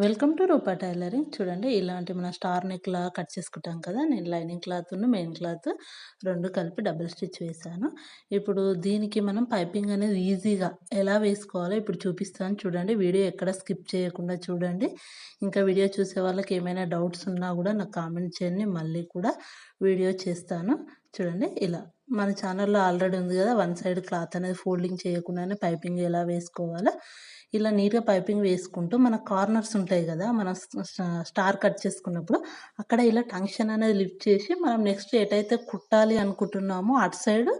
Welcome to Roopa tailoring. చూడండి ఇలాంటి మన స్టార్ నెక్‌లా కట్ చేసుకుంటాం కదా! నేను లైనింగ్ క్లాత్‌ను, మెయిన్ క్లాత్ 2 కలిపి డబుల్ స్టిచ్ వేశాను. ఇప్పుడు దీనికి మనం పైపింగ్ అనేది ఈజీగా ఎలా వేసుకోవాలో ఇప్పుడు చూపిస్తాను చూడండి. వీడియో ఎక్కడ స్కిప్ చేయకుండా చూడండి. ఇంకా వీడియో చూసే వాళ్ళకి ఏమైనా డౌట్స్ ఉన్నా కూడా నాకు కామెంట్ చేయండి. మళ్ళీ కూడా వీడియో చేస్తాను. చూడండి ఇలా మన ఛానల్‌లో ఆల్రెడీ ఉంది కదా! వన్ సైడ్ క్లాత్ అనేది ఫోల్డింగ్ చేయకుండానే పైపింగ్ ఎలా వేసుకోవాలో ఇలా నీట్‌గా పైపింగ్ వేసుకుంటూ మన కార్నర్స్ ఉంటాయి గదా! మనం స్టార్ కట్ చేసుకున్నప్పుడు అక్కడ ఇలా టంక్షన్ అనేది లిఫ్ట్ చేసి మనం నెక్స్ట్ ఎటైతే కుట్టాలి అనుకుంటున్నామో అటు సైడ్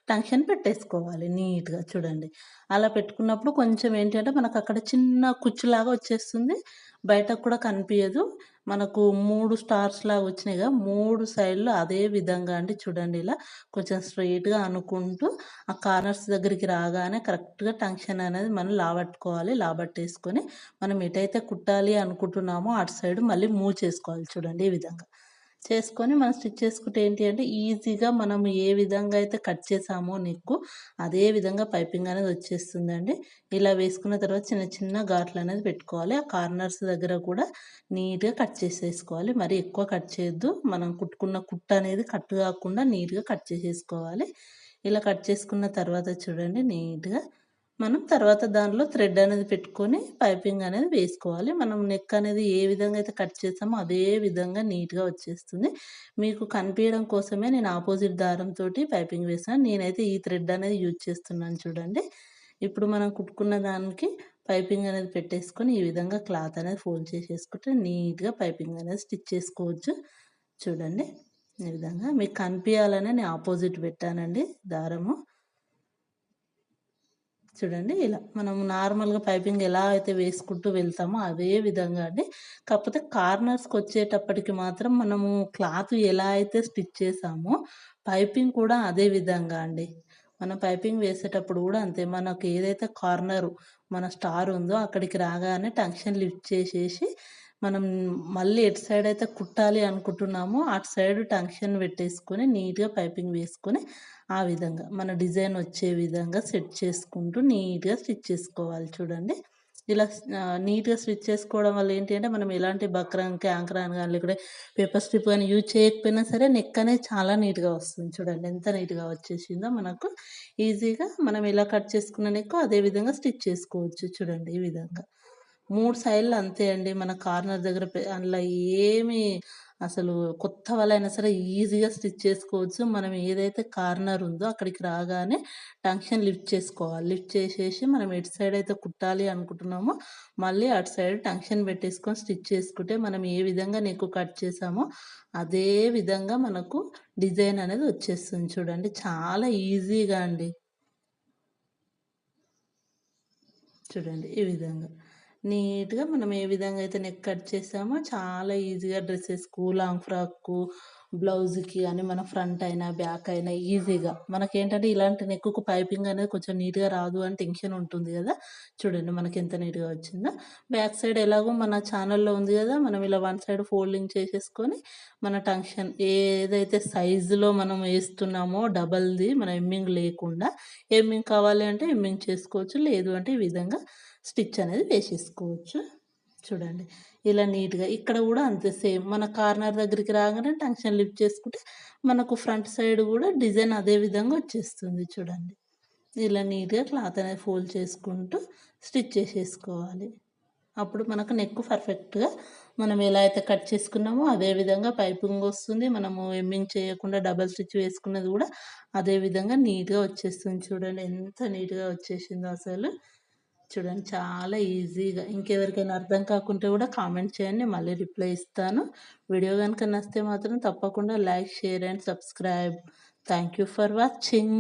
టంక్షన్ పెట్టేసుకోవాలి నీట్‌గా చూడండి. అలా పెట్టుకున్నప్పుడు కొంచెం ఏంటంటే మనకక్కడ చిన్న కుచ్చులాగా వచ్చేస్తుంది. బయటకు కూడా కనిపియదు. మనకు 3 స్టార్స్ లాగా వచ్చినాయిగా 3 సైడ్‌లు అదే విధంగా అండి చూడండి ఇలా కొంచెం స్ట్రెయిట్‌గా అనుకుంటూ ఆ కార్నర్స్ దగ్గరికి రాగానే కరెక్ట్‌గా టంక్షన్ అనేది మనం లాబట్టుకోవాలి. లాబట్టేసుకొని మనం ఎటైతే కుట్టాలి అనుకుంటున్నామో అటు సైడ్ మళ్ళీ మూవ్ చేసుకోవాలి చూడండి ఈ విధంగా. చేసుకొని మనం స్టిచ్ చేసుకుంటే ఏంటి అంటే ఈజీగా మనం ఏ విధంగా అయితే కట్ చేసామో నెక్కు అదే విధంగా పైపింగ్ అనేది వచ్చేస్తుందండి. ఇలా వేసుకున్న తర్వాత చిన్న చిన్న ఘాట్లు అనేది పెట్టుకోవాలి. ఆ కార్నర్స్ దగ్గర కూడా నీట్‌గా కట్ చేసేసుకోవాలి. మరి ఎక్కువ కట్ చేయొద్దు. మనం కుట్టుకున్న కుట్టు అనేది కట్ కాకుండా నీట్‌గా కట్ చేసేసుకోవాలి. ఇలా కట్ చేసుకున్న తర్వాత చూడండి నీట్‌గా మనం తర్వాత దానిలో థ్రెడ్ అనేది పెట్టుకొని పైపింగ్ అనేది వేసుకోవాలి. మనం నెక్ అనేది ఏ విధంగా అయితే కట్ చేసామో అదే విధంగా నీట్‌గా వచ్చేస్తుంది. మీకు కనిపియడం కోసమే నేను ఆపోజిట్ దారంతోటి పైపింగ్ వేసాను. నేనైతే ఈ థ్రెడ్ అనేది యూజ్ చేస్తున్నాను చూడండి. ఇప్పుడు మనం కుట్టుకున్న దానికి పైపింగ్ అనేది పెట్టేసుకొని ఈ విధంగా క్లాత్ అనేది ఫోల్డ్ చేసేసుకుంటే నీట్‌గా పైపింగ్ అనేది స్టిచ్ చేసుకోవచ్చు. చూడండి ఈ విధంగా మీకు కనిపియాలనే నేను ఆపోజిట్ పెట్టానండి దారము. చూడండి ఇలా మనం నార్మల్‌గా పైపింగ్ ఎలా అయితే వేసుకుంటూ వెళ్తామో అదే విధంగా అండి. కాకపోతే కార్నర్స్‌కొచ్చేటప్పటికి మాత్రం మనము క్లాత్ ఎలా అయితే స్టిచ్ చేసామో పైపింగ్ కూడా అదే విధంగా అండి. మనం పైపింగ్ వేసేటప్పుడు కూడా అంతే. మనకు ఏదైతే కార్నరు మన స్టార్ ఉందో అక్కడికి రాగానే టంక్షన్ లిఫ్ట్ చేసేసి మనం మళ్ళీ ఎటు సైడ్ అయితే కుట్టాలి అనుకుంటున్నామో అటు సైడ్ టంక్షన్ పెట్టేసుకొని నీట్‌గా పైపింగ్ వేసుకొని ఆ విధంగా మన డిజైన్ వచ్చే విధంగా సెట్ చేసుకుంటూ నీట్‌గా స్టిచ్ చేసుకోవాలి చూడండి. ఇలా నీట్‌గా స్టిచ్ చేసుకోవడం వల్ల ఏంటి అంటే మనం ఎలాంటి బక్రాన్, క్యాంక్రాన్ గాని లేకపోతే పేపర్ స్ట్రిప్ గాని యూజ్ చేయకపోయినా సరే నెక్ అనేది చాలా నీట్‌గా వస్తుంది చూడండి. ఎంత నీట్‌గా వచ్చేసిందో మనకు ఈజీగా మనం ఎలా కట్ చేసుకున్న నెక్ అదే విధంగా స్టిచ్ చేసుకోవచ్చు చూడండి ఈ విధంగా. 3 సైడ్‌లు అంతే అండి. మన కార్నర్ దగ్గర అందులో ఏమి అసలు కొత్త వాళ్ళైనా సరే ఈజీగా స్టిచ్ చేసుకోవచ్చు. మనం ఏదైతే కార్నర్ ఉందో అక్కడికి రాగానే టంక్షన్ లిఫ్ట్ చేసుకోవాలి. లిఫ్ట్ చేసేసి మనం ఎటు సైడ్ అయితే కుట్టాలి అనుకుంటున్నామో మళ్ళీ అటు సైడ్ టంక్షన్ పెట్టేసుకొని స్టిచ్ చేసుకుంటే మనం ఏ విధంగా నెక్ కట్ చేసామో అదే విధంగా మనకు డిజైన్ అనేది వచ్చేస్తుంది చూడండి. చాలా ఈజీగా అండి. చూడండి ఈ విధంగా. నీట్‌గా మనం ఏ విధంగా అయితే నెక్ కట్ చేసామో చాలా ఈజీగా డ్రెసెస్‌కు, లాంగ్ ఫ్రాక్‌కు, బ్లౌజ్‌కి అని మన ఫ్రంట్ అయినా, బ్యాక్ అయినా ఈజీగా. మనకేంటంటే ఇలాంటి నెక్కుకు పైపింగ్ అనేది కొంచెం నీట్‌గా రాదు అని టెన్షన్ ఉంటుంది గదా! చూడండి మనకెంత నీట్‌గా వచ్చిందో. బ్యాక్ సైడ్ ఎలాగో మన ఛానల్‌లో ఉంది గదా! మనం ఇలా వన్ సైడ్ ఫోల్డింగ్ చేసేసుకొని మన టంక్షన్ ఏదైతే సైజులో మనం ఏస్తున్నామో డబల్‌ది మన ఎమ్మింగ్ లేకుండా ఎమ్మింగ్ కావాలి అంటే ఎమ్మింగ్ చేసుకోవచ్చు. లేదు అంటే ఈ విధంగా స్టిచ్ అనేది వేసేసుకోవచ్చు. చూడండి. ఇలా నీట్‌గా ఇక్కడ గూడా అంతే సేమ్ మన కార్నర్ దగ్గరికి రాగానే టంక్షన్ లిఫ్ట్ చేసుకుంటే మనకు ఫ్రంట్ సైడ్ గూడా డిజైన్ అదే విధంగా వచ్చేస్తుంది చూడండి. ఇలా నీట్‌గా క్లాత్ అనేది ఫోల్డ్ చేసుకుంటూ స్టిచ్ చేసేసుకోవాలి. అప్పుడు మనకు నెక్ పర్ఫెక్ట్‌గా మనం ఎలా అయితే కట్ చేసుకున్నామో అదే విధంగా పైపింగ్ వస్తుంది. మనము ఎమ్మింగ్ చేయకుండా డబల్ స్టిచ్ వేసుకున్నది గూడా అదే విధంగా నీట్‌గా వచ్చేస్తుంది. చూడండి ఎంత నీట్‌గా వచ్చేసిందో అసలు. చూడండి చాలా ఈజీగా. ఇంకెవరికైనా అర్థం కాకుంటే గూడా కామెంట్ చేయండి. మళ్ళీ రిప్లై ఇస్తాను. వీడియో గనుక నచ్చితే మాత్రం తప్పకుండా like, share and subscribe. Thank you for watching.